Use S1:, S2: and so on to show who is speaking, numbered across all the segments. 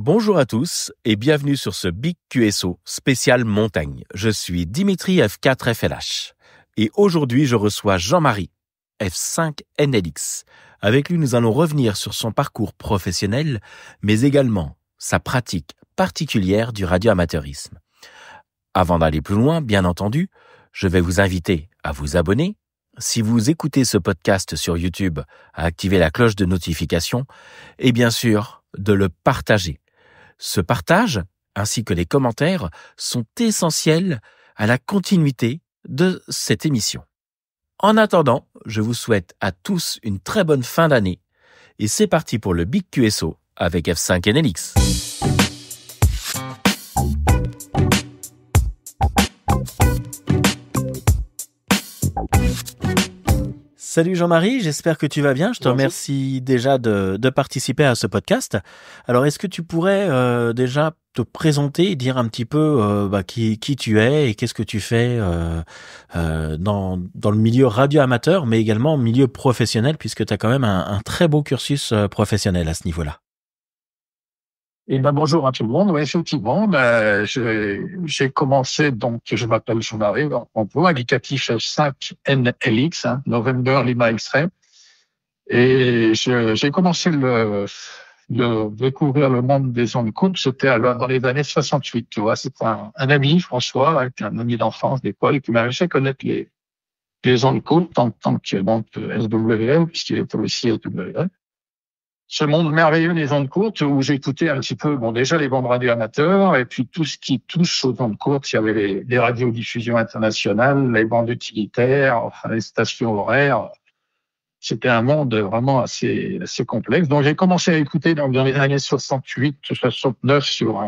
S1: Bonjour à tous et bienvenue sur ce Big QSO spécial montagne. Je suis Dimitri F4 FLH et aujourd'hui je reçois Jean-Marie F5 NLX. Avec lui nous allons revenir sur son parcours professionnel mais également sa pratique particulière du radioamateurisme. Avant d'aller plus loin, bien entendu, je vais vous inviter à vous abonner. Si vous écoutez ce podcast sur YouTube, à activer la cloche de notification et bien sûr de le partager. Ce partage, ainsi que les commentaires, sont essentiels à la continuité de cette émission. En attendant, je vous souhaite à tous une très bonne fin d'année et c'est parti pour le Big QSO avec F5 NLX. Salut Jean-Marie, j'espère que tu vas bien. Je te remercie déjà de participer à ce podcast. Alors, est-ce que tu pourrais déjà te présenter et dire un petit peu qui tu es et qu'est-ce que tu fais dans le milieu radio-amateur, mais également milieu professionnel, puisque tu as quand même un très beau cursus professionnel à ce niveau-là.
S2: Et bonjour à tout le monde. Oui, effectivement, j'ai commencé, donc, je m'appelle Jean-Marie, emploi indicatif F5 NLX, November Lima X-Ray. Et j'ai commencé de découvrir le monde des ondes courtes, c'était alors dans les années 68, tu vois. C'était un ami, François, avec un ami d'enfance d'école, qui m'avait fait connaître les ondes courtes en tant que, SWL, puisqu'il était aussi SWL. Ce monde merveilleux des ondes courtes où j'écoutais un petit peu, déjà les bandes radio amateurs et puis tout ce qui touche aux ondes courtes. Il y avait les radiodiffusions internationales, les bandes utilitaires, les stations horaires. C'était un monde vraiment assez complexe. Donc j'ai commencé à écouter dans les années 68, 69 sur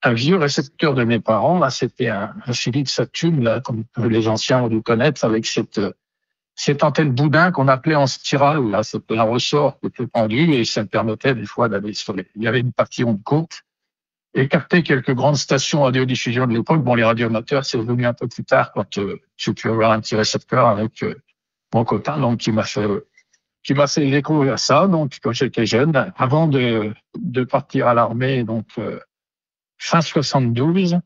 S2: un vieux récepteur de mes parents. Là, c'était un Philips Saturn, là, comme les anciens ont dû connaître, avec cette antenne boudin qu'on appelait en spirale, là, c'était un ressort qui était pendu et ça me permettait des fois d'aller il y avait une partie onde courte et capter quelques grandes stations radiodiffusion de l'époque. Les radioamateurs, c'est venu un peu plus tard quand j'ai pu avoir un petit récepteur avec mon copain, donc qui m'a fait découvrir ça, donc quand j'étais jeune, avant de partir à l'armée, donc fin 72,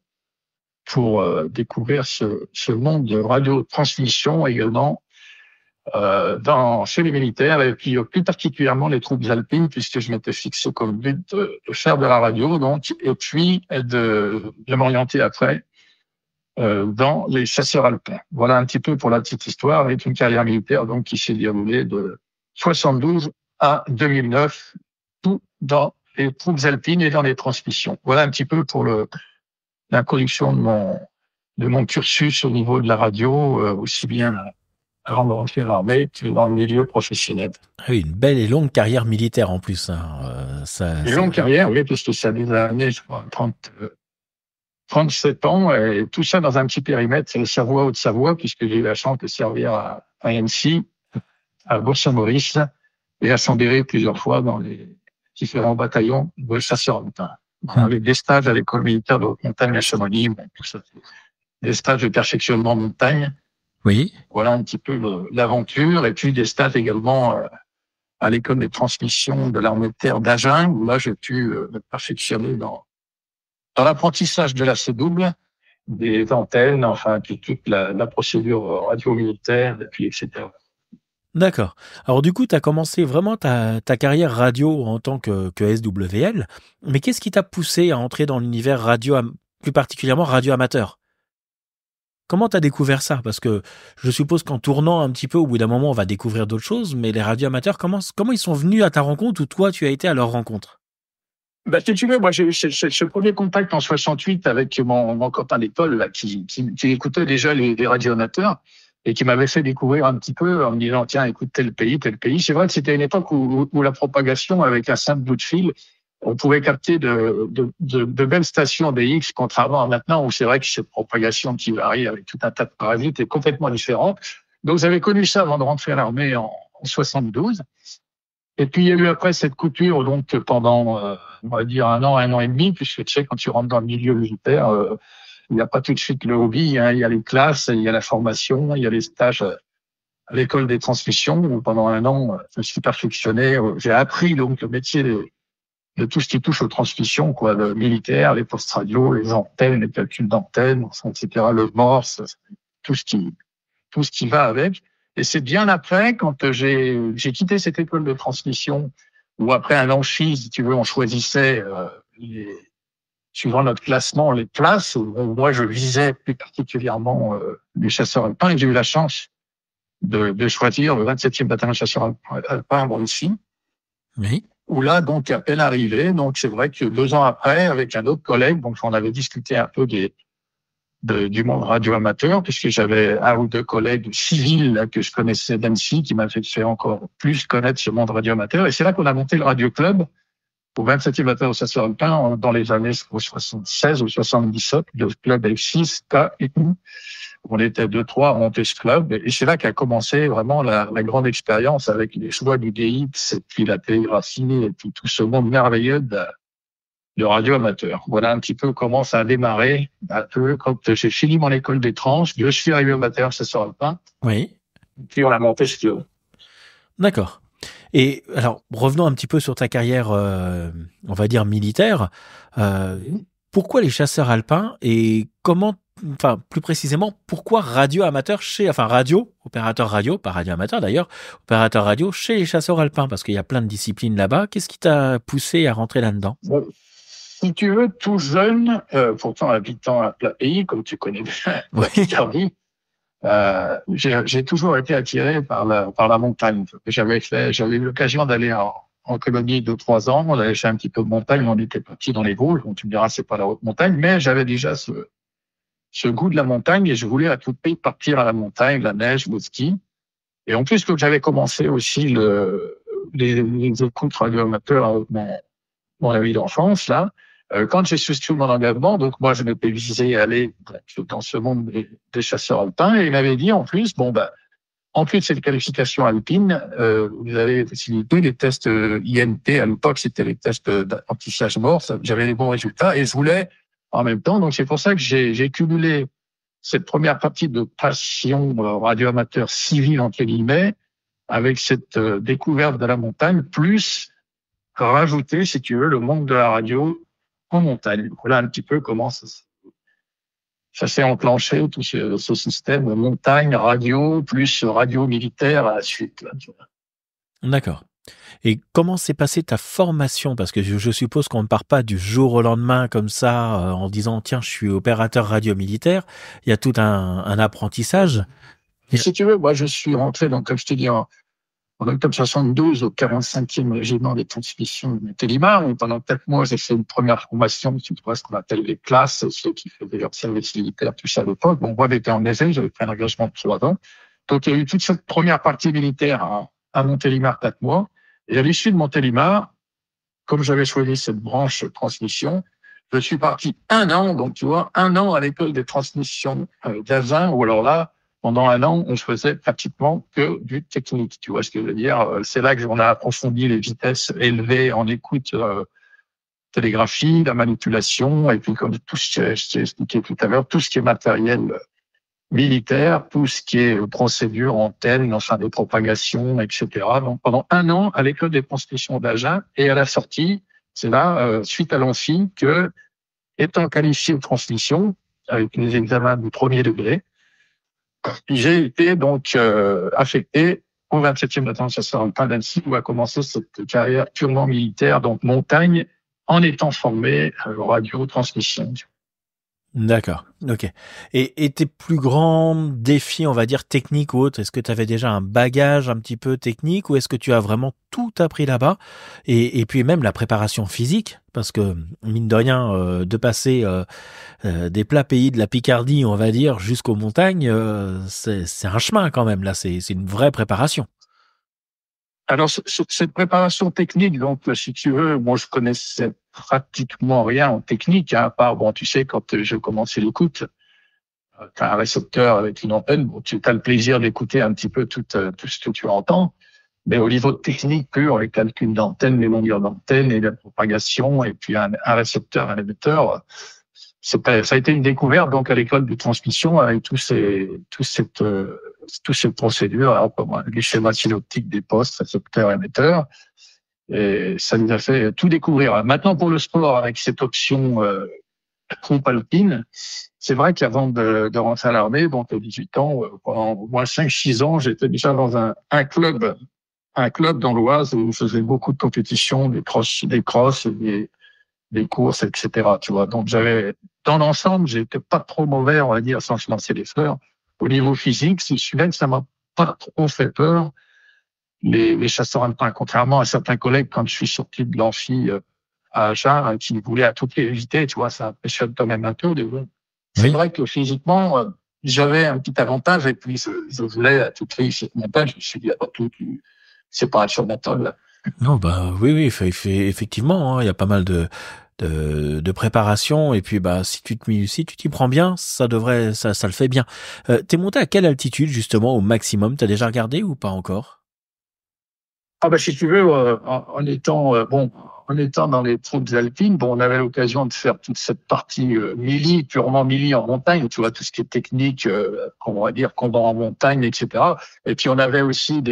S2: pour découvrir ce monde de radiotransmission également. Chez les militaires et puis plus particulièrement les troupes alpines, puisque je m'étais fixé comme but de faire de la radio, donc, et puis de m'orienter après dans les chasseurs alpins. Voilà un petit peu pour la petite histoire, avec une carrière militaire donc qui s'est déroulée de 72 à 2009, tout dans les troupes alpines et dans les transmissions. Voilà un petit peu pour l'introduction de mon cursus au niveau de la radio, aussi bien avant de rentrer à l'armée, dans le milieu professionnel.
S1: Oui, une belle et longue carrière militaire en plus.
S2: Une longue carrière, oui, puisque ça des années, je crois, 37 ans, et tout ça dans un petit périmètre, c'est le Savoie, Haute-Savoie, puisque j'ai eu la chance de servir à Annecy, à Bourg-Saint-Maurice, et à Chambéry plusieurs fois dans les différents bataillons de chasseurs alpins. Avec des stages à l'école militaire de haute montagne à Chamonix, tout ça, des stages de perfectionnement en montagne.
S1: Oui.
S2: Voilà un petit peu l'aventure, et puis des stages également à l'école des transmissions de l'armée de terre d'Agen, où là j'ai pu me perfectionner dans l'apprentissage de la C-double, des antennes, enfin puis toute la procédure radio-militaire, et puis etc.
S1: D'accord. Alors du coup, tu as commencé vraiment ta carrière radio en tant que SWL, mais qu'est-ce qui t'a poussé à entrer dans l'univers radio, plus particulièrement radio amateur ? Comment t'as découvert ça ? Parce que je suppose qu'en tournant un petit peu, au bout d'un moment, on va découvrir d'autres choses, mais les radioamateurs, comment ils sont venus à ta rencontre ou toi, tu as été à leur rencontre ?
S2: Si tu veux, moi, j'ai eu ce premier contact en 68 avec mon copain d'école, là, qui écoutait déjà les radioamateurs et qui m'avait fait découvrir un petit peu en me disant, tiens, écoute tel pays. C'est vrai que c'était une époque où la propagation avec un simple bout de fil, on pouvait capter de belles stations DX, contrairement à maintenant où c'est vrai que cette propagation qui varie avec tout un tas de parasites est complètement différente. Donc, j'avais connu ça avant de rentrer à l'armée en 72. Et puis, il y a eu après cette coupure, donc, pendant, on va dire, un an et demi, puisque tu sais, quand tu rentres dans le milieu militaire, il n'y a pas tout de suite le hobby, il y a les classes, il y a la formation, il y a les stages à l'école des transmissions, où pendant un an, je me suis perfectionné, j'ai appris, donc, le métier de tout ce qui touche aux transmissions, quoi, le militaire, les postes radio, les antennes, les calculs d'antennes, etc., le morse, tout ce qui va avec. Et c'est bien après, quand j'ai quitté cette école de transmission, où après un amphi, si tu veux, on choisissait, suivant notre classement, les places. Moi, je visais plus particulièrement les chasseurs alpins, et j'ai eu la chance de choisir le 27e bataillon de chasseurs alpins à Bruncy.
S1: Oui.
S2: Où là, donc, à peine arrivé. Donc, c'est vrai que 2 ans après, avec un autre collègue, donc, on avait discuté un peu du monde radio amateur, puisque j'avais un ou deux collègues civils là, que je connaissais d'Annecy qui m'avaient fait encore plus connaître ce monde radio amateur. Et c'est là qu'on a monté le Radio Club au 27e bataillon de chasseurs alpins dans les années 76 ou 77. Le club F6, K et U. On était 2-3 à monter ce club. Et c'est là qu'a commencé vraiment la grande expérience avec les choix du DX et puis la télégraphie et puis tout ce monde merveilleux de radio amateur. Voilà un petit peu comment ça a démarré. Un peu quand j'ai fini mon école des tranches, je suis arrivé au bataillon chasseurs alpins.
S1: Oui.
S2: Puis on a monté ce club.
S1: D'accord. Et alors, revenons un petit peu sur ta carrière, on va dire militaire. Pourquoi les chasseurs alpins et comment, enfin, plus précisément, pourquoi radio amateur opérateur radio, pas radio amateur d'ailleurs, opérateur radio chez les chasseurs alpins? Parce qu'il y a plein de disciplines là-bas. Qu'est-ce qui t'a poussé à rentrer là-dedans?
S2: Bon, si tu veux, tout jeune, pourtant habitant à plat pays, comme tu connais bien,
S1: Oui.
S2: j'ai toujours été attiré par la montagne. J'avais eu l'occasion d'aller en colonie 2-3 ans. On avait fait un petit peu de montagne. On était petit dans les Vosges. Donc tu me diras, c'est pas la haute montagne, mais j'avais déjà ce goût de la montagne et je voulais à tout prix partir à la montagne, la neige, le ski. Et en plus, que j'avais commencé aussi les écoutes radio amateurs avec mon ami d'enfance, là. Quand j'ai souscrit mon engagement, donc moi, je m'étais visé à aller dans ce monde des chasseurs alpins et il m'avait dit en plus, en plus de cette qualification alpine, vous avez facilité les tests INT. À l'époque, c'était les tests d'apprentissage mort. J'avais des bons résultats et je voulais en même temps. Donc, c'est pour ça que j'ai cumulé cette première partie de passion radio-amateur civile, entre guillemets, avec cette découverte de la montagne, plus rajouter, si tu veux, le monde de la radio en montagne. Voilà un petit peu comment ça s'est enclenché, tout ce système montagne, radio, plus radio militaire à la suite. Là, tu vois.
S1: D'accord. Et comment s'est passée ta formation? Parce que je suppose qu'on ne part pas du jour au lendemain comme ça en disant tiens, je suis opérateur radio militaire. Il y a tout un apprentissage.
S2: Si tu veux, moi je suis rentré, donc comme je te dis, en octobre 72 au 45e régiment des transmissions de Montélimar. Pendant 4 mois, j'ai fait une première formation, tu vois, ce qu'on appelle les classes, ceux qui faisaient leur service militaire, tout ça à l'époque. Bon, moi, j'étais en essai, j'avais pris un engagement de 3 ans. Donc, il y a eu toute cette première partie militaire à Montélimar, 4 mois. Et à l'issue de Montélimar, comme j'avais choisi cette branche transmission, je suis parti 1 an, donc tu vois, 1 an à l'école des transmissions d'Azin, où alors là, pendant 1 an, on faisait pratiquement que du technique. Tu vois ce que je veux dire? C'est là que on a approfondi les vitesses élevées en écoute télégraphie, la manipulation, et puis comme tout ce que je t'ai expliqué tout à l'heure, tout ce qui est matériel militaire, tout ce qui est procédure, antenne, enfin des propagations, etc. Donc pendant 1 an à l'école des transmissions d'Agen, et à la sortie, c'est là, suite à l'amphi, que, étant qualifié de transmission, avec les examens du premier degré, j'ai été donc affecté au 27e bataillon de chasseurs alpins d'Annecy, où a commencé cette carrière purement militaire, donc montagne, en étant formé radio, transmission.
S1: D'accord, ok. Et tes plus grands défis, on va dire techniques ou autres, est-ce que tu avais déjà un bagage un petit peu technique ou est-ce que tu as vraiment tout appris là-bas et puis même la préparation physique, parce que mine de rien, de passer des plats pays de la Picardie, on va dire, jusqu'aux montagnes, c'est un chemin quand même, là, c'est une vraie préparation.
S2: Alors, cette préparation technique, donc, si tu veux, moi, je connaissais pratiquement rien en technique, hein, à part, bon, tu sais, quand je commençais l'écoute, tu as un récepteur avec une antenne, bon, tu as le plaisir d'écouter un petit peu tout ce que tu entends, mais au niveau technique pur, les calculs d'antenne, les longueurs d'antenne et la propagation, et puis un récepteur, un émetteur, ça a été une découverte, donc, à l'école de transmission, avec toutes ces procédures, alors, les schémas synoptiques des postes, récepteurs, émetteurs. Et ça nous a fait tout découvrir. Maintenant, pour le sport, avec cette option troupe alpine, c'est vrai qu'avant de rentrer à l'armée, donc à 18 ans, pendant au moins 5-6 ans, j'étais déjà dans un club dans l'Oise où je faisais beaucoup de compétitions, des crosses, des courses, etc. Tu vois. Donc dans l'ensemble, j'étais pas trop mauvais, on va dire, sans se lancer les fleurs. Au niveau physique, c'est celui-là que ça m'a pas trop fait peur. Les chasseurs alpins, contrairement à certains collègues, quand je suis sorti de l'amphi à Agen, qui voulaient à tout éviter, tu vois, ça impressionne quand même un peu. C'est
S1: Oui.
S2: vrai que physiquement, j'avais un petit avantage et puis je voulais à tout prix cette montagne. Je me suis dit, avant tout, c'est pas un surnaturel.
S1: Non, bah oui, oui, effectivement, hein, il y a pas mal de préparation et puis bah si tu t'y prends bien, ça le fait bien. T'es monté à quelle altitude justement au maximum? T'as déjà regardé ou pas encore?
S2: Ah ben si tu veux, en étant dans les troupes alpines, bon, on avait l'occasion de faire toute cette partie purement milli en montagne, tu vois, tout ce qui est technique, on va dire combat en montagne, etc. Et puis on avait aussi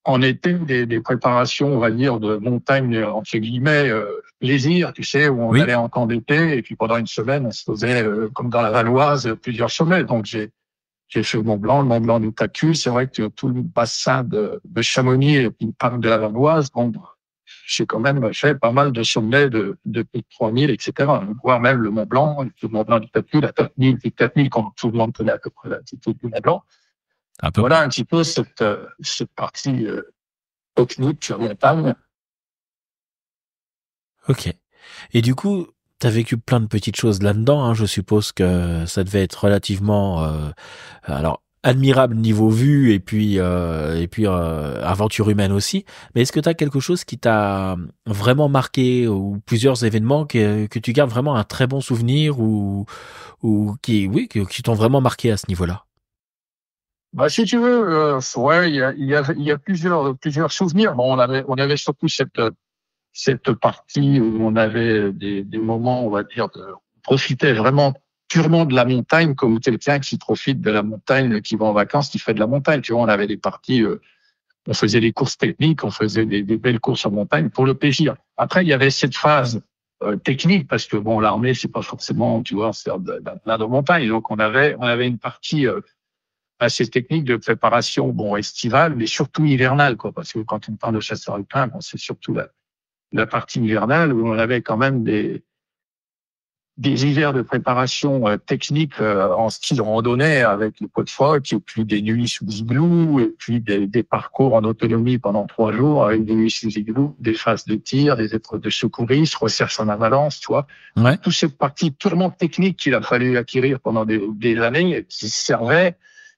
S2: en été des préparations, on va dire, de montagne entre guillemets plaisir, tu sais, où on
S1: Oui.
S2: allait en camp d'été et puis pendant une semaine, on se faisait comme dans la Valoise plusieurs sommets. Donc j'ai fait le Mont Blanc du Tacu. C'est vrai que tout le bassin de Chamonix et puis le parc de la Vanoise, bon, j'ai quand même fait pas mal de sommets de plus de 3000, etc. Voire même le Mont Blanc du Tacu, la 4000, quand tout le monde connaît à peu près l'altitude du Mont Blanc.
S1: À peu
S2: Voilà
S1: près.
S2: un petit peu cette partie technique montagne.
S1: Ok. Et du coup, t'as vécu plein de petites choses là-dedans, hein. Je suppose que ça devait être relativement, alors admirable niveau vue et puis aventure humaine aussi. Mais est-ce que t'as quelque chose qui t'a vraiment marqué ou plusieurs événements que tu gardes vraiment un très bon souvenir ou qui t'ont vraiment marqué à ce niveau-là?
S2: Bah, si tu veux, ouais, il y a plusieurs souvenirs. Bon, on avait surtout cette partie où on avait des moments, on va dire, on profitait vraiment purement de la montagne, comme quelqu'un qui profite de la montagne, qui va en vacances, qui fait de la montagne. Tu vois, on avait des parties, on faisait des courses techniques, on faisait des belles courses en montagne pour le plaisir. Après, il y avait cette phase technique, parce que bon, l'armée, c'est pas forcément, tu vois, faire de montagne. Donc, on avait une partie assez technique de préparation, bon, estivale, mais surtout hivernale, quoi, parce que quand on parle de chasseur alpin, bon, c'est surtout la partie hivernale où on avait quand même des hivers de préparation technique en style randonnée avec le pot de phoque et puis des nuits sous igloo et puis des parcours en autonomie pendant 3 jours avec des nuits sous igloo, des phases de tir, des épreuves de secourisme, recherche en avalance, tu vois.
S1: Ouais.
S2: Toute cette partie purement technique qu'il a fallu acquérir pendant des années et qui servait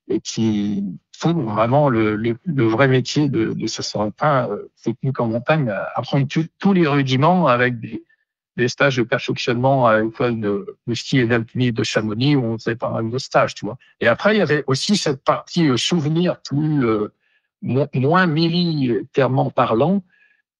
S2: et qui font vraiment le vrai métier de chasseur alpin technique en montagne, apprendre tous les rudiments avec des stages de perfectionnement à l'école de ski et d'alpinisme de Chamonix où on faisait pas mal de stages, tu vois. Et après, il y avait aussi cette partie souvenir plus moins militairement parlant,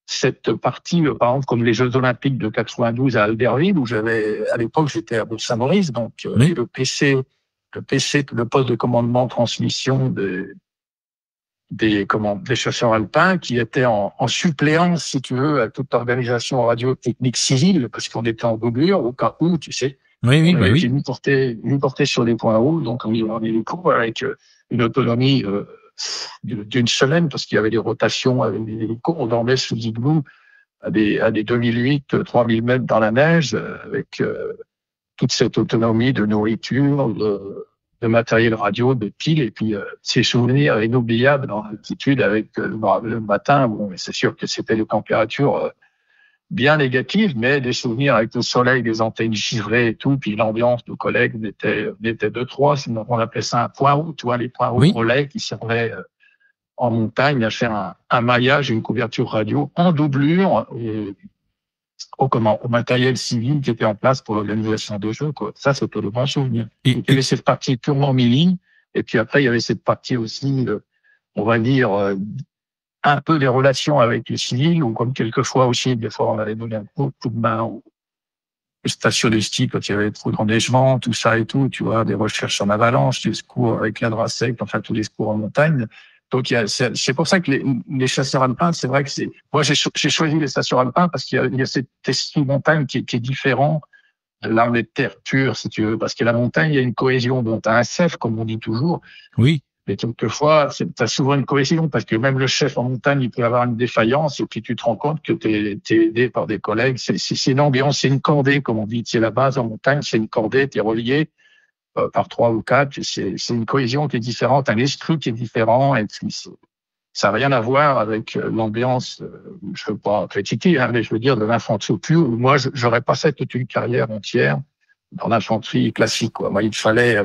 S2: cette partie, par exemple, comme les Jeux Olympiques de 92 à Albertville, où à l'époque, j'étais à Bourg-Saint-Maurice, donc
S1: Oui.
S2: le poste de commandement transmission des chasseurs alpins qui étaient en suppléance, si tu veux, à toute organisation radio-technique civile, parce qu'on était en doublure, au cas où, tu sais,
S1: Oui, oui,
S2: on
S1: bah
S2: avait été
S1: oui.
S2: nous porter sur des points hauts, donc on y avait les cours avec une autonomie d'une semaine, parce qu'il y avait des rotations avec des hélicos, on dormait sous igloo à des 2008, 3000 mètres dans la neige, avec toute cette autonomie de nourriture, de matériel radio, de piles, et puis ces souvenirs inoubliables dans l'altitude avec le matin. Bon, c'est sûr que c'était des températures bien négatives, mais des souvenirs avec le soleil, des antennes givrées et tout, puis l'ambiance de collègues n'était deux, trois. On appelait ça un point haut, tu vois, les points hauts
S1: Oui.
S2: relais qui servaient en montagne à faire un maillage, une couverture radio en doublure au matériel civil qui était en place pour l'organisation de jeux, quoi. Ça, c'était le bon souvenir.
S1: Et,
S2: Donc, il y avait cette partie purement milling, et puis après, il y avait cette partie aussi, on va dire, un peu des relations avec le civil, ou comme quelquefois aussi, des fois, on allait donner un coup de main aux stations de ski quand il y avait trop d'enneigement, tout ça et tout, tu vois, des recherches en avalanche, des secours avec la Drasec, enfin, tous les secours en montagne. Donc, c'est pour ça que les chasseurs alpins, c'est vrai que moi, j'ai choisi les chasseurs alpins parce qu'il y a cet esprit montagne qui est différent. Là, on est terre pure, si tu veux, parce que la montagne, il y a une cohésion. Bon, t'as un chef, comme on dit toujours.
S1: Oui.
S2: Mais quelquefois, t'as souvent une cohésion parce que même le chef en montagne, il peut avoir une défaillance et puis tu te rends compte que t'es aidé par des collègues. C'est une ambiance, c'est une cordée, comme on dit. C'est la base en montagne, c'est une cordée, t'es relié par 3 ou 4. C'est une cohésion qui est différente, un esprit qui est différent et puis ça n'a rien à voir avec l'ambiance, je veux pas critiquer, hein, mais je veux dire de l'infanterie pure. Moi, j'aurais pas fait toute une carrière entière dans l'infanterie classique, quoi. Moi, il fallait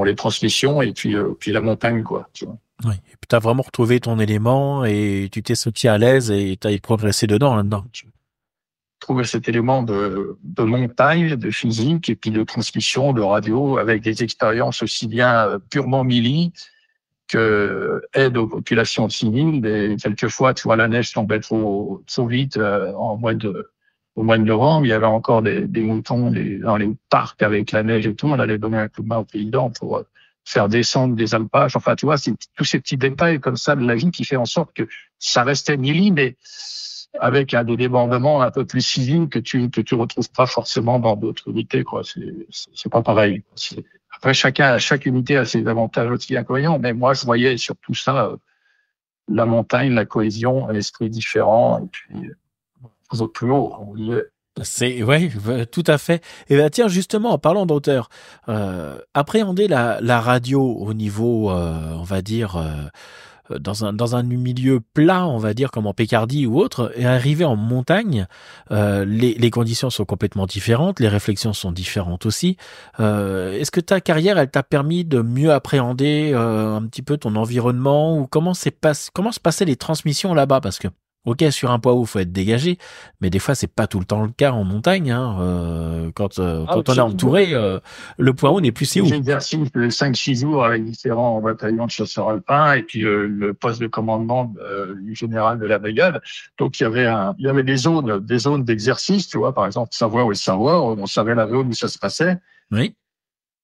S2: les transmissions et puis la montagne, quoi. Tu vois.
S1: Oui. Et puis t'as vraiment retrouvé ton élément et tu t'es senti à l'aise et t'as progressé là-dedans.
S2: Trouver cet élément de montagne, de physique et puis de transmission, de radio, avec des expériences aussi bien purement mili que aide aux populations civiles. Et quelquefois, tu vois, la neige tombait trop vite au mois de novembre. Il y avait encore des moutons dans les parcs avec la neige et tout. On allait donner un coup de main aux paysans pour faire descendre des alpages. Enfin, tu vois, c'est tous ces petits détails comme ça de la vie qui fait en sorte que ça restait mili, mais avec des débordements un peu plus civils que tu retrouves pas forcément dans d'autres unités, quoi. C'est pas pareil. Après, chaque unité a ses avantages aussi inconvénients, mais moi, je voyais sur tout ça, la montagne, la cohésion, un esprit différent, et puis, plus haut, on disait.
S1: Ouais, tout à fait. Et ben tiens, justement, en parlant d'auteur, appréhender la radio au niveau, on va dire, dans un milieu plat, on va dire, comme en Picardie ou autre, et arriver en montagne, les conditions sont complètement différentes, les réflexions sont différentes aussi. Est-ce que ta carrière, elle t'a permis de mieux appréhender un petit peu ton environnement, ou comment se passaient les transmissions là-bas? Parce que ok, sur un poids haut, faut être dégagé, mais des fois, c'est pas tout le temps le cas en montagne. Quand on est entouré, le poids haut n'est plus si haut.
S2: J'exercice de 5-6 jours avec différents bataillons de chasseurs alpins et puis le poste de commandement du général de la brigade. Donc il y avait des zones d'exercice, tu vois, par exemple Savoie, on savait la zone où ça se passait.
S1: Oui.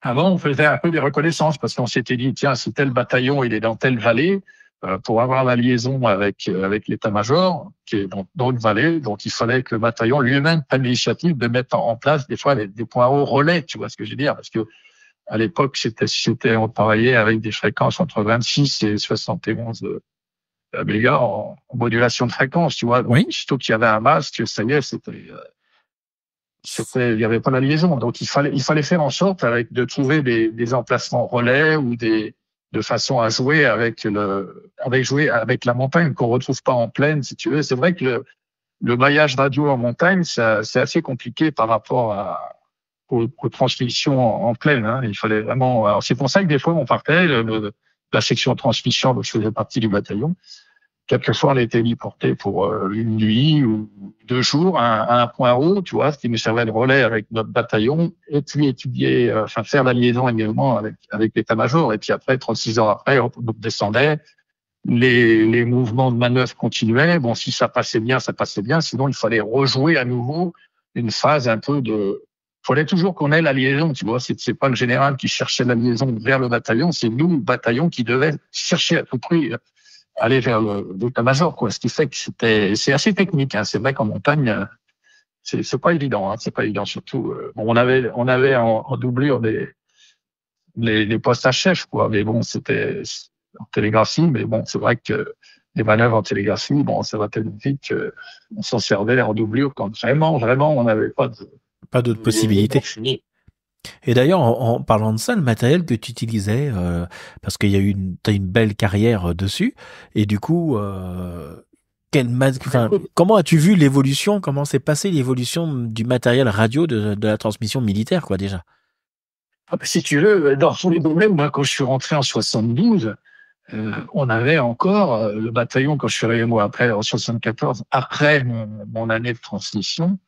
S2: Avant, on faisait un peu des reconnaissances parce qu'on s'était dit, tiens, si tel bataillon, il est dans telle vallée, pour avoir la liaison avec l'état-major, qui est dans une vallée, donc il fallait que le bataillon lui-même prenne l'initiative de mettre en place des fois des points hauts relais, tu vois ce que je veux dire, parce que à l'époque, on travaillait avec des fréquences entre 26 et 71 mégas en modulation de fréquence, tu vois. Donc,
S1: oui.
S2: Surtout qu'il y avait un masque, ça y est, il y avait pas la liaison. Donc, il fallait faire en sorte de trouver des emplacements relais ou de façon à jouer avec la montagne qu'on retrouve pas en plaine, si tu veux. C'est vrai que le maillage radio en montagne, c'est assez compliqué par rapport aux transmissions en plaine, hein. Il fallait vraiment, alors c'est pour ça que des fois on partait, la section transmission, je faisais partie du bataillon. Quelquefois, on était héliporté pour une nuit ou 2 jours à un point haut, tu vois, ce qui nous servait de relais avec notre bataillon, et puis faire la liaison également avec l'état-major. Et puis après, 36 heures après, on descendait, les mouvements de manœuvre continuaient. Bon, si ça passait bien, ça passait bien. Sinon, il fallait rejouer à nouveau une phase un peu fallait toujours qu'on ait la liaison, tu vois. C'est pas le général qui cherchait la liaison vers le bataillon, c'est nous, le bataillon, qui devait chercher à tout prix aller vers l'état-major, quoi. Ce qui fait que c'est assez technique, hein. C'est vrai qu'en montagne, c'est pas évident, hein. C'est pas évident, surtout, on avait en doublure les postes à chef, quoi. Mais bon, c'était en télégraphie, mais bon, c'est vrai que les manœuvres en télégraphie, bon, ça va tellement vite qu'on s'en servait en doublure quand vraiment, on n'avait pas
S1: d'autres possibilités. Et d'ailleurs, en parlant de ça, le matériel que tu utilisais, parce qu'il y a t'as une belle carrière dessus, et du coup, comment as-tu vu l'évolution, comment s'est passée l'évolution du matériel radio de la transmission militaire, quoi, déjà?
S2: Si tu veux, dans tous les domaines, moi, quand je suis rentré en 72, on avait encore le bataillon, quand je suis arrivé, moi, après, en 74, après mon année de transmission.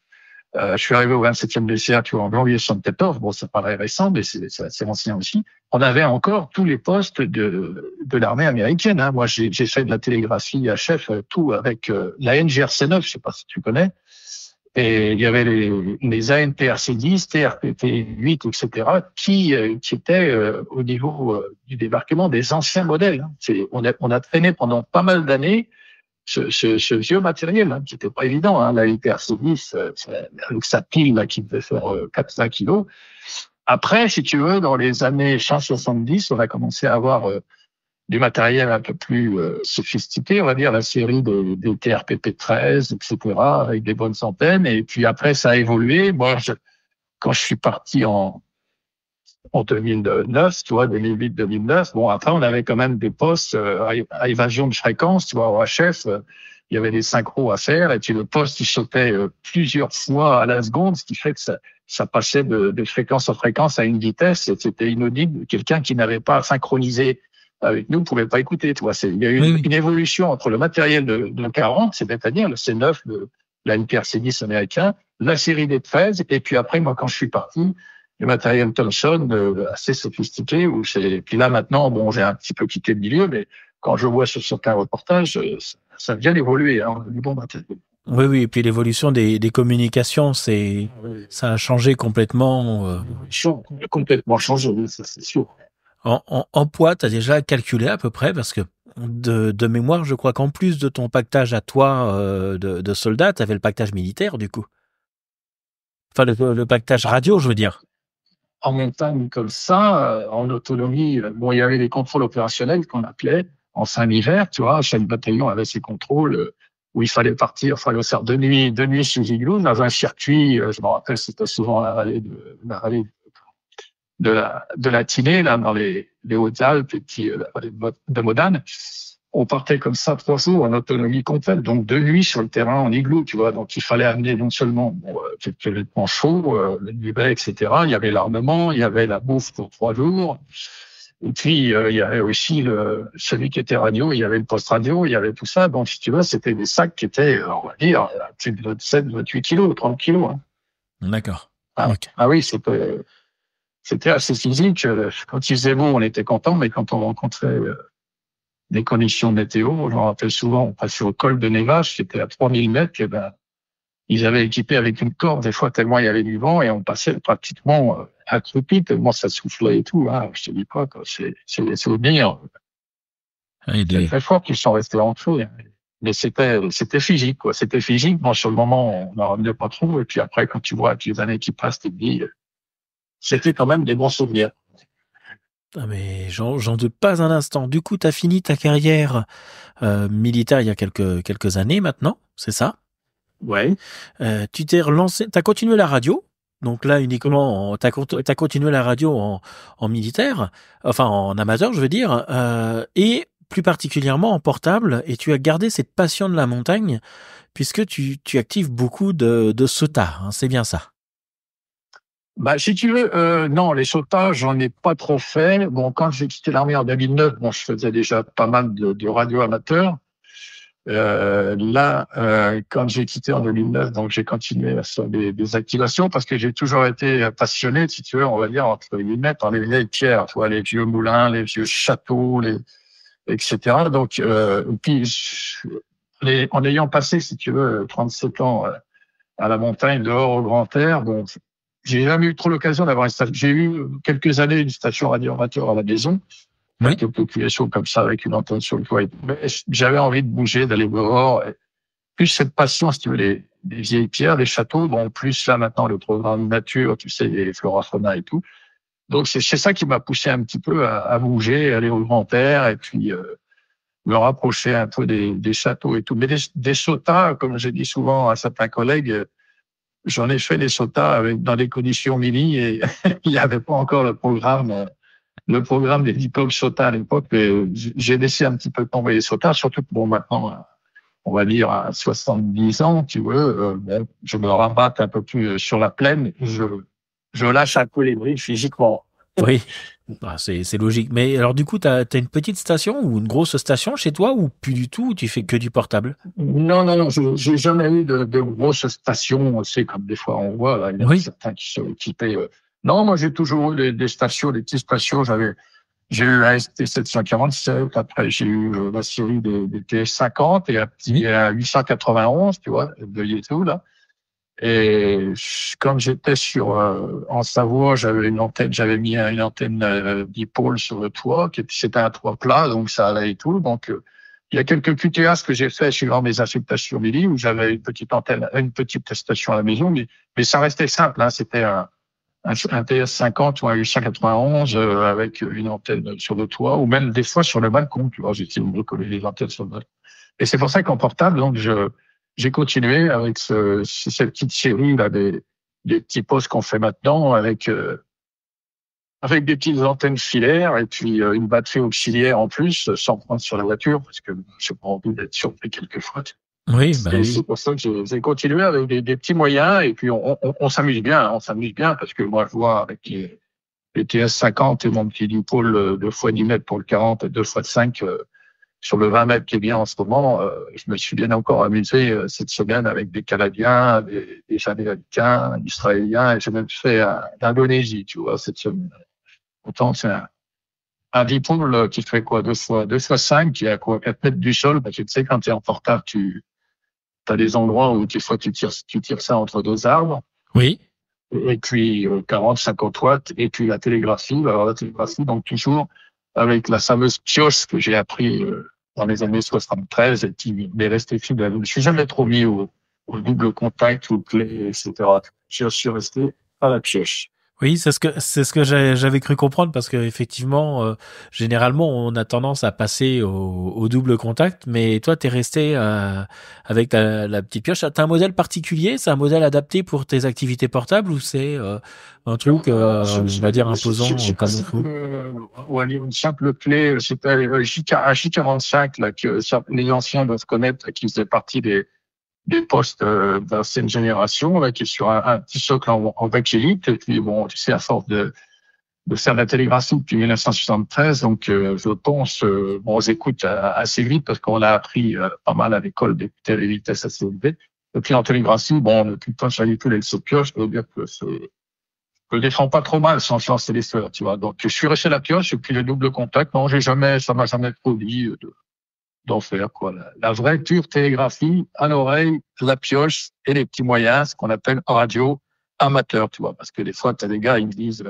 S2: Je suis arrivé au 27e DCA, tu vois, en janvier 74. Bon, ça paraît récent, mais c'est assez ancien aussi. On avait encore tous les postes de l'armée américaine, hein. Moi, j'ai fait de la télégraphie à chef, tout avec la NGRC 9, je sais pas si tu connais. Et il y avait les ANPRC-10, TRPP-8, etc., qui étaient au niveau du débarquement des anciens modèles. Hein. On a traîné pendant pas mal d'années ce vieux matériel, hein, qui n'était pas évident. Hein. La NPRC-10, avec sa pile là, qui devait faire 400 kilos. Après, si tu veux, dans les années 170, on a commencé à avoir du matériel un peu plus sophistiqué, on va dire la série des TRPP-13, etc., avec des bonnes antennes. Et puis après, ça a évolué. Moi, quand je suis parti en 2009, tu vois, 2008-2009, bon, après, on avait quand même des postes à évasion de fréquence, tu vois, au HF, il y avait des synchros à faire, et puis le poste, il sautait plusieurs fois à la seconde, ce qui fait que ça passait de fréquence en fréquence à une vitesse, et c'était inaudible. Quelqu'un qui n'avait pas synchronisé avec nous ne pouvait pas écouter, tu vois. Il y a eu une évolution entre le matériel de 40, c'est-à-dire le C9, la NPRC-10 américain, la série des 13, et puis après, moi, quand je suis parti, le matériel Thomson assez sophistiqué. Puis là, maintenant, bon, j'ai un petit peu quitté le milieu, mais quand je vois sur certains reportages, ça vient d'évoluer, hein, du bon matériel.
S1: Oui, et puis l'évolution des communications, ça a changé complètement.
S2: Complètement changé, ça c'est sûr.
S1: En poids, tu as déjà calculé à peu près, parce que de mémoire, je crois qu'en plus de ton pactage à toi de soldat, tu avais le pactage militaire, du coup. Enfin, le pactage radio, je veux dire.
S2: En montagne comme ça, en autonomie, bon, il y avait les contrôles opérationnels qu'on appelait en fin d'hiver, tu vois, chaque bataillon avait ses contrôles où il fallait partir, fallait faire deux nuits sous igloo dans un circuit, je me rappelle, c'était souvent la vallée de la Tinée, là, dans les Hautes-Alpes et puis la vallée de Modane. On partait comme ça 3 jours en autonomie complète, donc 2 nuits sur le terrain en igloo, tu vois. Donc il fallait amener non seulement quelques vêtements chauds, le duvet, etc. Il y avait l'armement, il y avait la bouffe pour 3 jours. Et puis il y avait aussi celui qui était radio, il y avait le poste radio, il y avait tout ça. Donc si tu veux, c'était des sacs qui étaient, on va dire, plus de 27, 28 kilos, 30 kilos. Hein.
S1: D'accord.
S2: Ah, okay. Ah oui, c'était assez physique. Quand il faisait beau, on était content, mais quand on rencontrait des conditions météo, je me rappelle souvent, on passe sur le col de Nevache, qui était à 3000 mètres, et ben, ils avaient équipé avec une corde, des fois tellement il y avait du vent, et on passait pratiquement accroupi, tellement ça soufflait et tout. Hein. Je te dis pas, quoi. C'est des souvenirs. C'est très fort qu'ils sont restés en feu. Hein. Mais c'était physique, quoi. C'était physique. Bon, sur le moment, on n'en revenait pas trop. Et puis après, quand tu vois que les années qui passent, tu te dis, c'était quand même des bons souvenirs.
S1: Ah mais j'en doute pas un instant. Du coup, tu as fini ta carrière militaire il y a quelques années maintenant, c'est ça?
S2: Ouais.
S1: Tu t'es relancé, tu as continué la radio. Donc là, uniquement, tu as continué la radio en militaire, enfin en amateur, je veux dire, et plus particulièrement en portable, et tu as gardé cette passion de la montagne, puisque tu actives beaucoup de SOTA, hein, c'est bien ça?
S2: Bah, si tu veux, non, les sautages, j'en ai pas trop fait. Bon, quand j'ai quitté l'armée en 2009, bon, je faisais déjà pas mal de radio amateur. Quand j'ai quitté en 2009, donc j'ai continué à faire des activations parce que j'ai toujours été passionné, si tu veux, on va dire, entre guillemets, par les vieilles pierres, tu vois, les vieux moulins, les vieux châteaux, etc. Donc, et puis, en ayant passé, si tu veux, 37 ans à la montagne, dehors au grand air, bon, j'ai jamais eu trop l'occasion d'avoir une station. J'ai eu quelques années une station radio amateur à la maison.
S1: Oui.
S2: Quelques populations comme ça avec une antenne sur le toit. Mais j'avais envie de bouger, d'aller dehors. Plus cette passion, si tu veux, les vieilles pierres, les châteaux. Bon, plus là maintenant le programme nature, tu sais, les flora fauna et tout. Donc c'est ça qui m'a poussé un petit peu à bouger, aller au grand air et puis me rapprocher un peu des châteaux et tout. Mais des sautas, comme j'ai dit souvent à certains collègues, j'en ai fait des sautas dans des conditions mini et il n'y avait pas encore le programme des diplômes SOTA à l'époque, j'ai laissé un petit peu tomber les SOTA, surtout que bon, maintenant, on va dire à 70 ans, tu veux, je me rabatte un peu plus sur la plaine, je lâche un peu les brides physiquement.
S1: Oui, c'est logique. Mais alors du coup, t'as une petite station ou une grosse station chez toi ou plus du tout, tu fais que du portable?
S2: Non, j'ai jamais eu de grosses stations, c'est comme des fois on voit, là, il y a certains qui sont équipés. Non, moi j'ai toujours eu des stations, des petites stations. J'ai eu un ST747, après j'ai eu la série des TS50 et un 891, tu vois, de Yeto, là. Et quand j'étais en Savoie, j'avais mis une antenne dipôle sur le toit, c'était un toit plat, donc ça allait et tout. Donc, il y a quelques QTAs que j'ai fait suivant mes affectations midi, où j'avais une petite station à la maison, mais ça restait simple, hein. C'était un TS50 ou un 891 avec une antenne sur le toit, ou même des fois sur le balcon, tu vois. J'essayais de recoller les antennes sur le balcon. Et c'est pour ça qu'en portable, donc, j'ai continué avec cette petite série là des petits postes qu'on fait maintenant avec des petites antennes filaires et puis une batterie auxiliaire en plus, sans prendre sur la voiture parce que j'ai pas envie d'être surpris quelquefois.
S1: Oui,
S2: Et
S1: oui.
S2: c'est pour ça que j'ai continué avec des petits moyens et puis on s'amuse bien, parce que moi je vois avec les TS50 et mon petit dipôle 2x10 mètres pour le 40 et 2x5 sur le 20 mètres qui est bien en ce moment, je me suis bien encore amusé cette semaine avec des Canadiens, des Américains, des Israéliens, et j'ai même fait l'Indonésie, tu vois, cette semaine. Pourtant, c'est un dipôle qui fait quoi, 2x5, qui est à quoi, 4 mètres du sol, parce que tu sais, quand tu es en portable, tu as des endroits où des fois tu tires ça entre deux arbres.
S1: Oui.
S2: Et puis 40, 50 watts, et puis la télégraphie. Alors la télégraphie, donc toujours avec la fameuse pioche que j'ai appris dans les années 73 et qui m'est restée fidèle. Je ne suis jamais trop mis au double contact, aux clés, etc. Je suis resté à la pioche.
S1: Oui, c'est ce que j'avais cru comprendre parce que effectivement, généralement, on a tendance à passer au double contact, mais toi, t'es resté avec la petite pioche. T'as un modèle particulier, c'est un modèle adapté pour tes activités portables ou c'est un truc, on va dire imposant comme il faut.
S2: Une simple clé, c'était un J45 là que les anciens doivent connaître, qui faisait partie des postes d'ancienne génération, là, qui est sur un petit socle en Vexélite. Et puis bon, tu sais, à force de faire de la télégraphie depuis 1973, donc je pense, bon, j'écoute assez vite parce qu'on a appris pas mal à l'école d'écouter à des vitesses assez élevées. Et puis en télégraphie, bon, depuis le temps que j'avais plus les pioche, je veux dire que je le défends pas trop mal sans lancer les fleurs, tu vois. Donc je suis resté à la pioche et puis le double contact, non, ça m'a jamais trop dit d'en faire, quoi. La vraie pure télégraphie à l'oreille, la pioche et les petits moyens, ce qu'on appelle en radio amateur, tu vois. Parce que des fois, tu as des gars, ils me disent,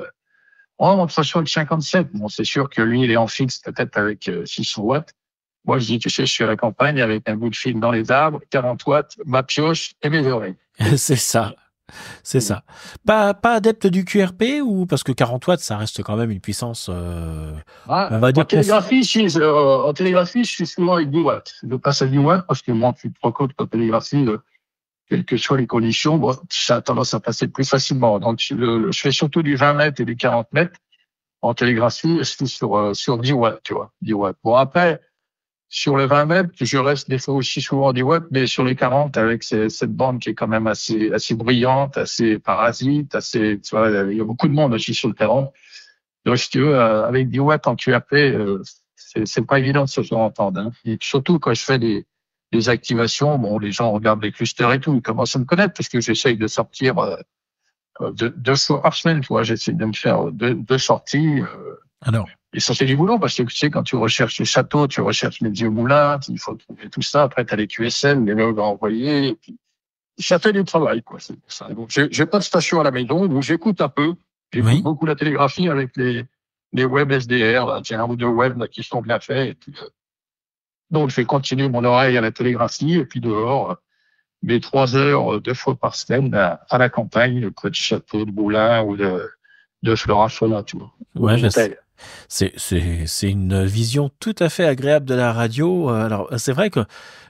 S2: oh, mon sur le 57. Bon, c'est sûr que lui, il est en fixe, peut-être avec 600 watts. Moi, je dis, tu sais, je suis à la campagne avec un bout de fil dans les arbres, 40 watts, ma pioche et mes oreilles.
S1: C'est ça. C'est ça. Pas adepte du QRP ou parce que 40 watts, ça reste quand même une puissance. On va dire
S2: en télégraphie, je suis souvent avec 10 watts. Je passe à 10 watts parce que moi, tu te rends compte qu'en télégraphie, quelles que soient les conditions, bon, ça a tendance à passer plus facilement. Donc, je fais surtout du 20 mètres et du 40 mètres. En télégraphie, je suis sur 10 watts, tu vois, 10 watts. Bon, après, sur les 20 mètres, je reste des fois aussi souvent 10 watts, mais sur les 40, avec cette bande qui est quand même assez brillante, assez parasite, tu vois, il y a beaucoup de monde aussi sur le terrain. Donc, si tu veux, avec 10 watts en QRP, c'est pas évident de se faire entendre, hein. Et surtout quand je fais des activations, bon, les gens regardent les clusters et tout, ils commencent à me connaître parce que j'essaye de sortir deux fois par semaine, tu vois, j'essaie de me faire deux sorties.
S1: Alors.
S2: Et ça fait du boulot parce que tu sais, quand tu recherches les châteaux, tu recherches les vieux moulins, il faut trouver tout ça. Après, tu as les QSM, les logs à envoyer. Et puis, ça fait du travail, quoi. C'est ça. Donc, j'ai pas de station à la maison, donc j'écoute un peu. J'écoute beaucoup la télégraphie avec les web SDR, là. J'ai un ou deux web là, qui sont bien faits. Et puis, donc, je vais continuer mon oreille à la télégraphie et puis dehors, mes 3 heures, 2 fois par semaine à la campagne, près de châteaux, de moulins ou de Flora-Fola, tu vois.
S1: Ouais, c'est une vision tout à fait agréable de la radio. Alors, c'est vrai que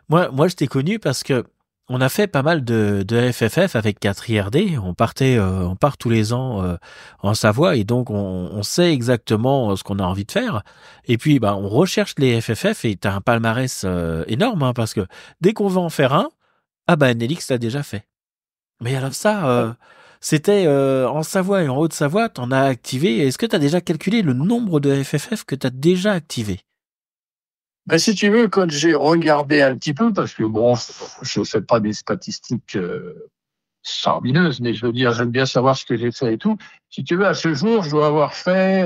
S1: moi, je t'ai connu parce que on a fait pas mal de FFF avec 4IRD. On part tous les ans en Savoie et donc on sait exactement ce qu'on a envie de faire. Et puis, bah, on recherche les FFF et t'as un palmarès énorme, hein, parce que dès qu'on va en faire un, ah bah, Nelix l'a déjà fait. Mais alors ça, c'était en Savoie et en Haute-Savoie, t'en as activé. Est-ce que t'as déjà calculé le nombre de FFF que t'as déjà activé?
S2: Ben, si tu veux, quand j'ai regardé un petit peu, parce que bon, je ne fais pas des statistiques faramineuses, mais je veux dire, j'aime bien savoir ce que j'ai fait et tout. Si tu veux, à ce jour, je dois avoir fait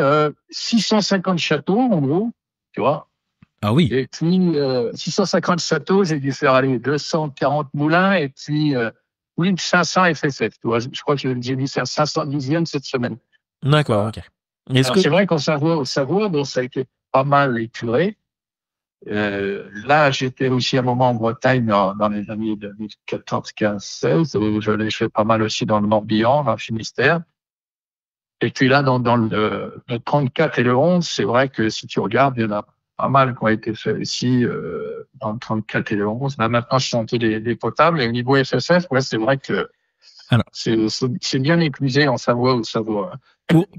S2: 650 châteaux, en gros, tu vois.
S1: Ah oui.
S2: Et puis, 650 châteaux, j'ai dû faire aller 240 moulins, et puis Oui, 500 FSF. Tu vois, je crois que j'ai dû faire 510e cette semaine.
S1: D'accord, ok.
S2: Alors, c'est vrai qu'en Savoie, bon, ça a été pas mal épuré. Là, j'étais aussi un moment en Bretagne dans les années 2014, 15, 16, où je l'ai fait pas mal aussi dans le Morbihan, dans le Finistère. Et puis là, dans le 34 et le 11, c'est vrai que si tu regardes, il y en a pas mal qui ont été faits ici, dans le 34 et le 11. Là, maintenant, je suis en des potables. Et au niveau FSF, ouais, c'est vrai que
S1: Alors,
S2: c'est bien épuisé en Savoie ou Savoie.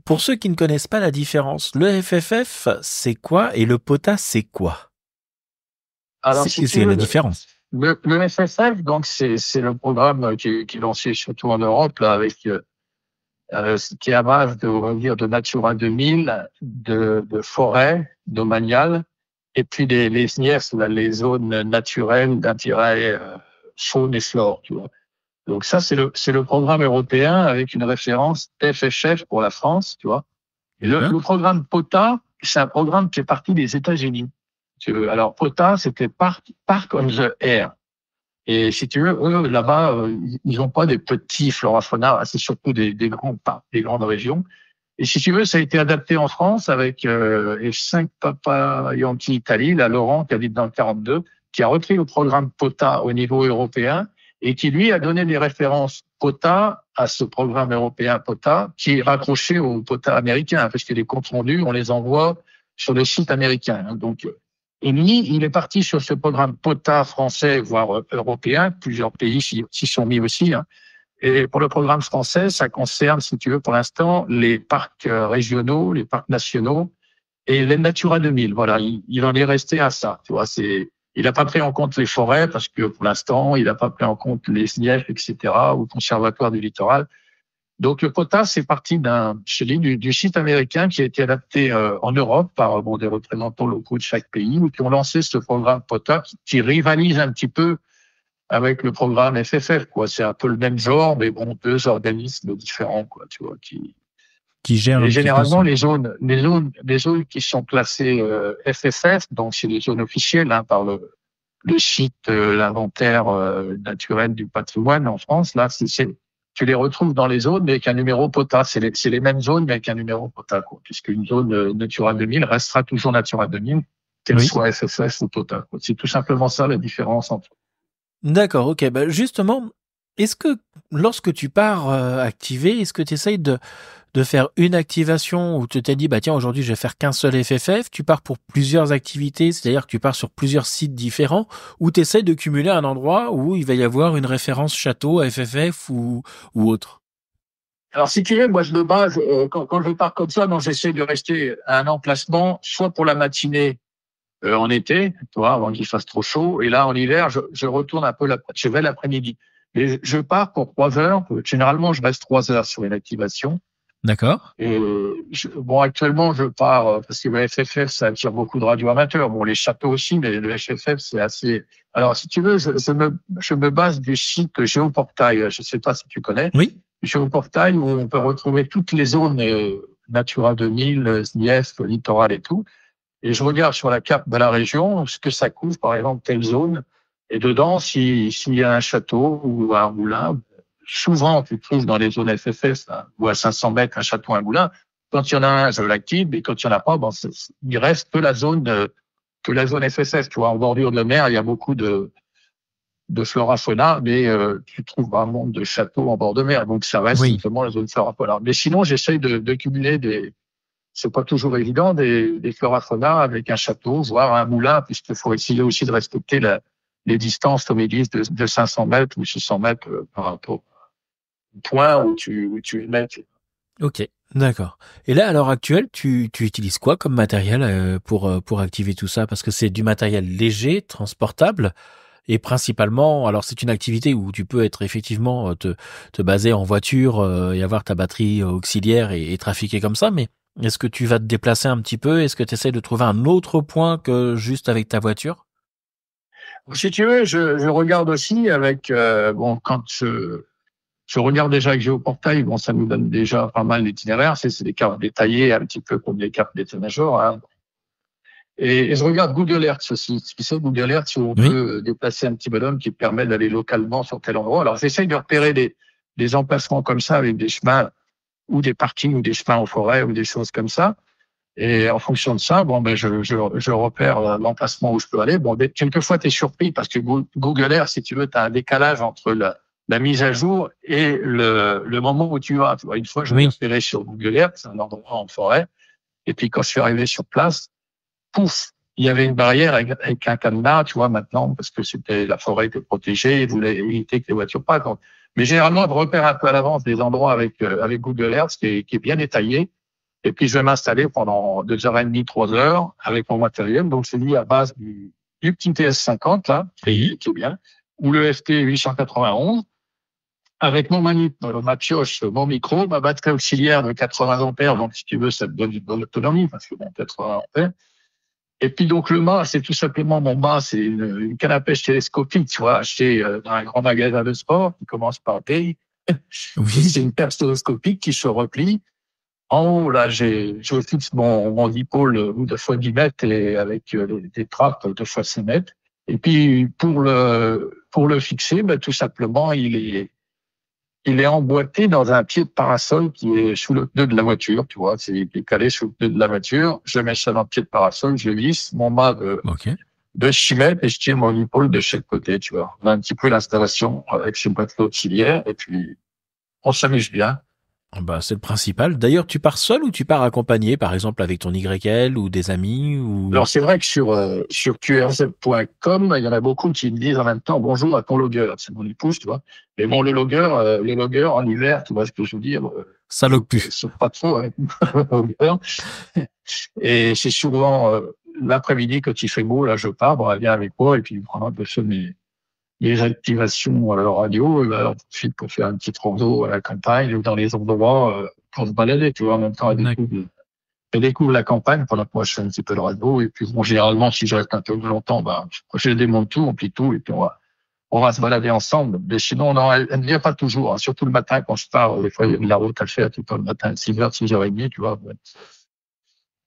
S1: pour ceux qui ne connaissent pas la différence, le FFF, c'est quoi et le POTA, c'est quoi?
S2: Alors, si tu
S1: C'est
S2: veux,
S1: la différence.
S2: le FFF, donc, c'est le programme qui est lancé surtout en Europe, là, avec, qui est à base de, on va dire, de Natura 2000, de forêts domaniales, et puis les SNIEF, là, les zones naturelles d'intérêt, faune et flore, tu vois. Donc ça, c'est le programme européen avec une référence FFF pour la France, tu vois. Et le programme POTA, c'est un programme qui est parti des États-Unis. Alors POTA, c'était Park on the Air. Et si tu veux, eux, là-bas, ils n'ont pas des petits flora-fauna, c'est surtout des grands parcs, des grandes régions. Et si tu veux, ça a été adapté en France avec F5 Papa Yankee Italie, là, Laurent, qui habite dans le 42, qui a repris le programme POTA au niveau européen et qui, lui, a donné des références POTA à ce programme européen POTA qui est raccroché au POTA américain, parce que les comptes rendus, on les envoie sur le site américain. Donc, et lui, il est parti sur ce programme POTA français, voire européen. Plusieurs pays s'y sont mis aussi. Hein. Et pour le programme français, ça concerne, si tu veux, pour l'instant, les parcs régionaux, les parcs nationaux et les Natura 2000. Voilà, il en est resté à ça. Tu vois, il n'a pas pris en compte les forêts parce que pour l'instant, il n'a pas pris en compte les SNIEF, etc., ou le Conservatoire du littoral. Donc le POTA, c'est parti du site américain qui a été adapté en Europe par des représentants locaux de chaque pays, qui ont lancé ce programme POTA qui rivalise un petit peu avec le programme FFF, quoi. C'est un peu le même genre, mais bon, deux organismes différents, quoi, tu vois,
S1: qui gèrent
S2: et
S1: un petit peu
S2: généralement,
S1: ça.
S2: les zones qui sont classées FFF, donc c'est les zones officielles hein, par le site, l'inventaire naturel du patrimoine en France. Là, tu les retrouves dans les zones, mais avec un numéro POTA. C'est les mêmes zones, mais avec un numéro POTA, quoi. Puisqu'une zone Natura 2000 restera toujours Natura 2000, qu'elle
S1: Oui.
S2: soit FFF ou POTA, quoi. C'est tout simplement ça la différence entre.
S1: D'accord, ok. Bah justement, est-ce que lorsque tu pars activer, est-ce que tu essayes de faire une activation où tu t'es dit, bah tiens, aujourd'hui, je vais faire qu'un seul FFF, tu pars pour plusieurs activités, c'est-à-dire que tu pars sur plusieurs sites différents, ou tu essayes de cumuler un endroit où il va y avoir une référence château, FFF ou autre?
S2: Alors, si tu veux, moi, je me base, quand je pars comme ça, donc j'essaie de rester à un emplacement, soit pour la matinée, en été, tu vois, avant qu'il fasse trop chaud. Et là, en hiver, je retourne un peu je vais l'après-midi. Mais je pars pour 3 heures. Généralement, je reste 3 heures sur une activation.
S1: D'accord.
S2: Et actuellement, je pars parce que le FFF, ça attire beaucoup de radioamateurs. Bon, les châteaux aussi, mais le FFF, c'est assez. Alors, si tu veux, je me base du site Géoportail. Je sais pas si tu connais.
S1: Oui.
S2: Géoportail où on peut retrouver toutes les zones Natura 2000, SNIEF, littoral et tout. Et je regarde sur la carte de la région ce que ça couvre, par exemple, telle zone. Et dedans, s'il y a un château ou un moulin, souvent, tu trouves dans les zones FFS, là, ou à 500 mètres, un château, un moulin. Quand il y en a un, je l'active, et quand il n'y en a pas, il reste que la zone FSS. Tu vois, en bordure de la mer, il y a beaucoup de flora fauna, mais tu trouves un monde de châteaux en bord de mer. Donc, ça reste
S1: Oui.
S2: simplement la zone flora fauna. Mais sinon, j'essaye de cumuler c'est pas toujours évident, des flora fauna avec un château, voire un moulin, puisqu'il faut essayer aussi de respecter les distances, comme ils disent, de 500 mètres ou 600 mètres par rapport au point où tu es mets.
S1: Ok. D'accord. Et là, à l'heure actuelle, tu utilises quoi comme matériel pour activer tout ça? Parce que c'est du matériel léger, transportable, et principalement, alors c'est une activité où tu peux être effectivement te baser en voiture et avoir ta batterie auxiliaire et trafiquer comme ça, mais est-ce que tu vas te déplacer un petit peu? Est-ce que tu essaies de trouver un autre point que juste avec ta voiture?
S2: Si tu veux, je regarde aussi avec quand je regarde déjà avec Géoportail, ça nous donne déjà pas mal d'itinéraires. C'est des cartes détaillées, un petit peu comme les cartes d'état-major. Hein. Et je regarde Google Earth aussi. Tu sais, Google Earth, où on peut déplacer un petit bonhomme qui permet d'aller localement sur tel endroit. Alors, j'essaye de repérer des emplacements comme ça avec des chemins ou des parkings ou des chemins en forêt ou des choses comme ça. Et en fonction de ça, bon, ben, je repère l'emplacement où je peux aller. Bon, quelquefois, tu es surpris parce que Google Earth, si tu veux, tu as un décalage entre la mise à jour et le moment où tu vas. Tu vois, une fois, je l'ai repéré sur Google Earth, c'est un endroit en forêt. Et puis, quand je suis arrivé sur place, pouf, il y avait une barrière avec un cadenas, tu vois, maintenant, parce que la forêt était protégée, ils voulaient éviter que les voitures passent. Mais généralement, je repère un peu à l'avance des endroits avec Google Earth qui est bien détaillé. Et puis, je vais m'installer pendant 2h30, 3 heures avec mon matériel. Donc, c'est mis à base du petit TS50, là, qui est bien, ou le FT 891, avec mon manip, ma pioche, mon micro, ma batterie auxiliaire de 80 ampères. Donc, si tu veux, ça te donne une bonne autonomie, parce que bon, 80 ampères. Et puis, donc, le mât, c'est tout simplement mon mât, c'est une canne à pêche télescopique, tu vois, achetée dans un grand magasin de sport, qui commence par D. C'est une perche télescopique qui se replie. En haut, là, je fixe mon dipôle de fois 10 mètres et avec des trappes de fois 6 mètres. Et puis, pour le fixer, ben, tout simplement, il est emboîté dans un pied de parasol qui est sous le pneu de la voiture, tu vois. Il est calé sous le pneu de la voiture. Je mets ça dans le pied de parasol, je visse mon mât de 6 mètres et je tire mon épaule de chaque côté, tu vois. On a un petit peu l'installation avec ses boîtes auxiliaires et puis on s'amuse bien.
S1: Bah, c'est le principal. D'ailleurs, tu pars seul ou tu pars accompagné, par exemple, avec ton YL ou des amis ou...
S2: Alors, c'est vrai que sur qrz.com, il y en a beaucoup qui me disent en même temps bonjour à ton logger. C'est mon épouse, tu vois. Mais bon, les loggers en hiver, tu vois ce que je veux dire.
S1: Ça log plus.
S2: C'est pas trop avec logger. Et c'est souvent l'après-midi quand il fait beau, là, je pars, bon, elle vient avec moi et puis il prend un peu les activations radio, là, on profite pour faire un petit rando à la campagne ou dans les endroits pour se balader, tu vois, en même temps, elle découvre la campagne pendant que moi je fais un petit peu de radio. Et puis, bon, généralement, si je reste un peu longtemps, je démonte tout, on plie tout et puis on va se balader ensemble. Mais sinon, non, elle ne vient pas toujours, hein. Surtout le matin quand je pars, des fois, il y a de la route à faire tout le matin, 6h, 6h30, tu vois.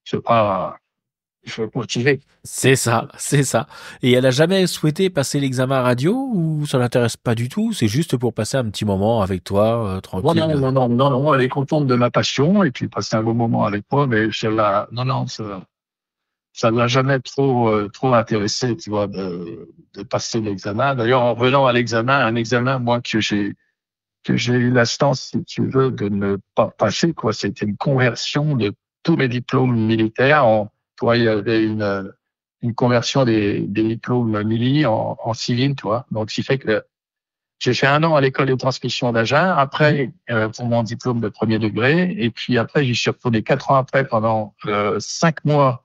S2: Je pars, il faut être motivé.
S1: C'est ça. Et elle a jamais souhaité passer l'examen radio ou ça l'intéresse pas du tout? C'est juste pour passer un petit moment avec toi, tranquille.
S2: Non, elle est contente de ma passion et puis passer un bon moment avec moi, mais ça ne l'a jamais trop intéressé, tu vois, de passer l'examen. D'ailleurs, en revenant à un examen, moi, que j'ai eu la chance, si tu veux, de ne pas passer, quoi. C'était une conversion de tous mes diplômes militaires. Tu vois, il y avait une conversion des diplômes mili en civil, tu vois. Donc, ce qui fait que j'ai fait 1 an à l'école de transmission d'Agen, après, pour mon diplôme de premier degré, et puis après, j'y suis retourné 4 ans après pendant 5 mois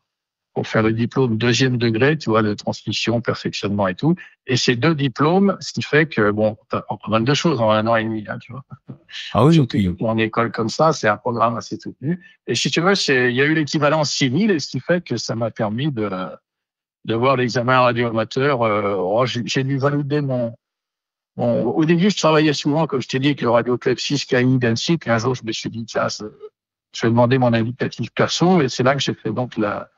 S2: pour faire le diplôme 2e degré, tu vois, de transmission, perfectionnement et tout. Et ces 2 diplômes, ce qui fait que, bon, on prend mal de choses en 1 an et demi, hein, tu vois.
S1: Ah oui,
S2: surtout pour une école comme ça, c'est un programme assez soutenu. Et si tu veux, il y a eu l'équivalent civil, et ce qui fait que ça m'a permis de voir l'examen radioamateur. J'ai dû valider au début, je travaillais souvent, comme je t'ai dit, avec le Radio Club 6, KI, d'Annecy, puis un jour, je me suis dit, tiens, je vais demander mon indicatif perso, et c'est là que j'ai fait donc la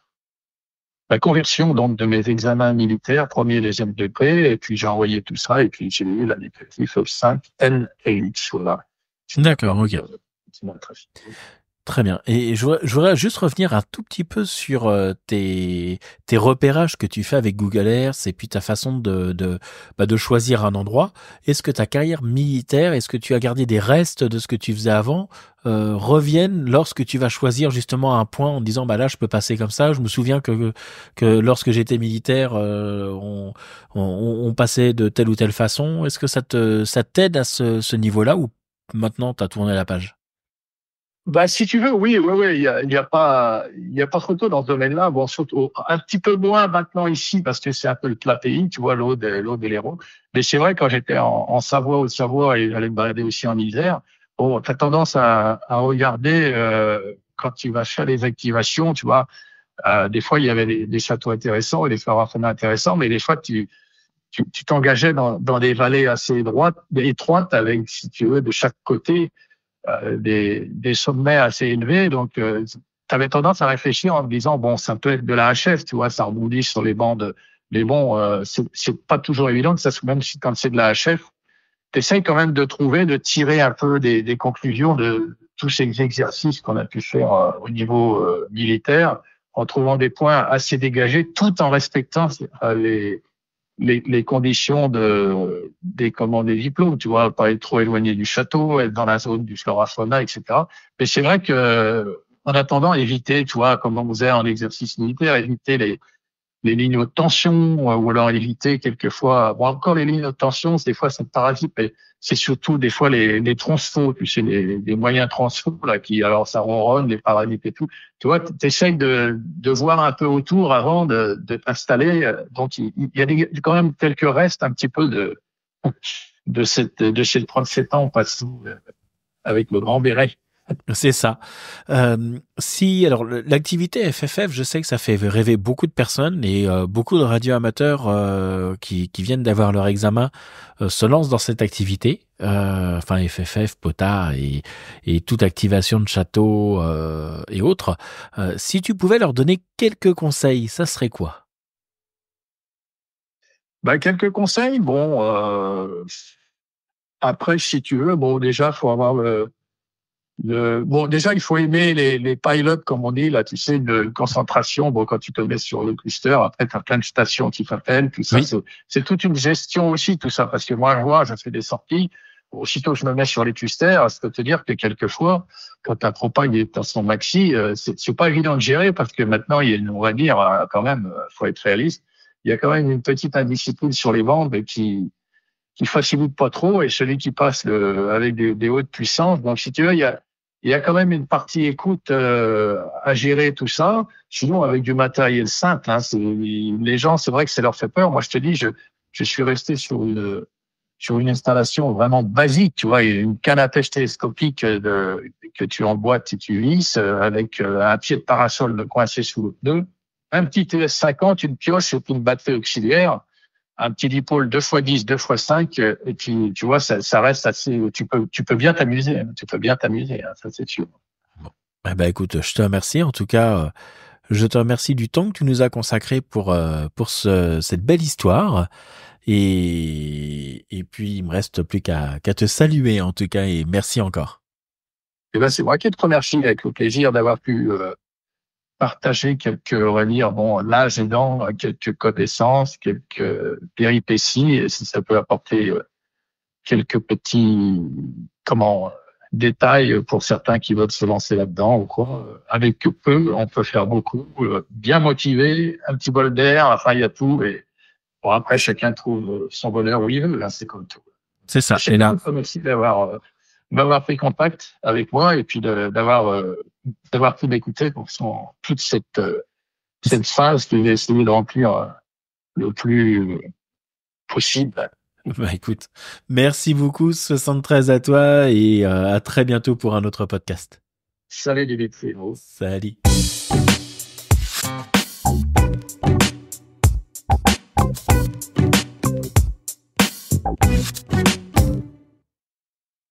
S2: conversion donc de mes examens militaires, 1er et 2e degré, et puis j'ai envoyé tout ça, et puis j'ai eu l'indicatif 5NH, voilà.
S1: D'accord, ok. Très bien. Et je voudrais juste revenir un tout petit peu sur tes repérages que tu fais avec Google Earth et puis ta façon de choisir un endroit. Est-ce que ta carrière militaire, est-ce que tu as gardé des restes de ce que tu faisais avant, reviennent lorsque tu vas choisir justement un point en disant là je peux passer comme ça. Je me souviens que lorsque j'étais militaire, on passait de telle ou telle façon. Est-ce que ça t'aide à ce niveau-là ou maintenant t'as tourné la page?
S2: Si tu veux, oui, il y a pas trop tôt dans ce domaine-là. Bon, surtout un petit peu moins maintenant ici parce que c'est un peu le plat pays, tu vois, l'Aude et l'Hérault. Mais c'est vrai, quand j'étais en Savoie, Haute-Savoie, et j'allais me balader aussi en Isère, bon, t'as tendance à regarder, quand tu vas faire les activations, tu vois, des fois il y avait des châteaux intéressants et des forêts intéressants, mais des fois tu t'engageais dans des vallées assez étroites avec, si tu veux, de chaque côté, des sommets assez élevés. Donc, t'avais tendance à réfléchir en me disant, bon, ça peut être de la HF, tu vois, ça rebondit sur les bandes. Mais bon, c'est pas toujours évident que ça, même si quand c'est de la HF, t'essayes quand même de tirer un peu des conclusions de tous ces exercices qu'on a pu faire au niveau militaire, en trouvant des points assez dégagés, tout en respectant les conditions des diplômes, tu vois, pas être trop éloigné du château, être dans la zone du flora fauna, etc. Mais c'est vrai que, en attendant, éviter, tu vois, comme on faisait en exercice militaire, éviter les lignes de tension, ou alors éviter quelquefois, bon, encore les lignes de tension, des fois, ça me parasite, mais c'est surtout des fois les transfos, tu sais, les moyens transfos, là, qui, alors, ça ronronne, les parasites et tout. Tu vois, t'essayes de voir un peu autour avant de t'installer. Donc, il y a quand même quelques restes un petit peu de ces 37 ans passés avec le grand béret.
S1: C'est ça. Si alors l'activité FFF, je sais que ça fait rêver beaucoup de personnes et beaucoup de radioamateurs qui viennent d'avoir leur examen se lancent dans cette activité. Enfin FFF, POTA et toute activation de château et autres. Si tu pouvais leur donner quelques conseils, ça serait quoi?
S2: Bah, quelques conseils. Bon, après, si tu veux, bon, déjà, faut avoir bon, déjà, il faut aimer les pilotes, comme on dit, là, tu sais, de concentration. Bon, quand tu te mets sur le cluster, après, tu as plein de stations qui t'appellent, tout ça.
S1: Oui.
S2: C'est toute une gestion aussi, tout ça. Parce que moi, je fais des sorties. Aussitôt que je me mets sur les clusters, ça peut te dire que quelquefois, quand ta propane est à son maxi, c'est pas évident de gérer parce que maintenant, on va dire, quand même, faut être réaliste. Il y a quand même une petite indiscipline sur les bandes qui facilite pas trop et celui qui passe avec des hautes puissances. Donc, si tu veux, il y a quand même une partie écoute à gérer tout ça. Sinon, avec du matériel simple, hein, les gens, c'est vrai que ça leur fait peur. Moi, je te dis, je suis resté sur une installation vraiment basique, tu vois, une canne à pêche télescopique que tu emboîtes et tu visses avec un pied de parasol de coincé sous le pneu, un petit TS50, une pioche et puis une batterie auxiliaire, un petit dipôle 2x10, 2x5, et puis, tu vois, ça reste assez, tu peux bien t'amuser, hein, ça c'est sûr.
S1: Bon. Eh ben écoute, je te remercie. En tout cas, je te remercie du temps que tu nous as consacré pour cette belle histoire. Et puis, il me reste plus qu'à te saluer, en tout cas, et merci encore.
S2: Et ben, c'est moi qui te remercie avec le plaisir d'avoir pu partager quelques, on va dire, bon, l'âge aidant, quelques connaissances, quelques péripéties, et si ça peut apporter quelques petits, détails pour certains qui veulent se lancer là-dedans ou quoi. Avec peu, on peut faire beaucoup. Bien motivé, un petit bol d'air, enfin, il y a tout. Et bon, après, chacun trouve son bonheur où il veut, là, c'est comme tout.
S1: C'est ça.
S2: Je
S1: Et là,
S2: te remercie d'avoir pris contact avec moi et puis d'avoir pu m'écouter pour toute cette phase que j'ai essayé de remplir le plus possible.
S1: bah écoute, merci beaucoup, 73 à toi et à très bientôt pour un autre podcast.
S2: Salut Dimitri.
S1: Salut.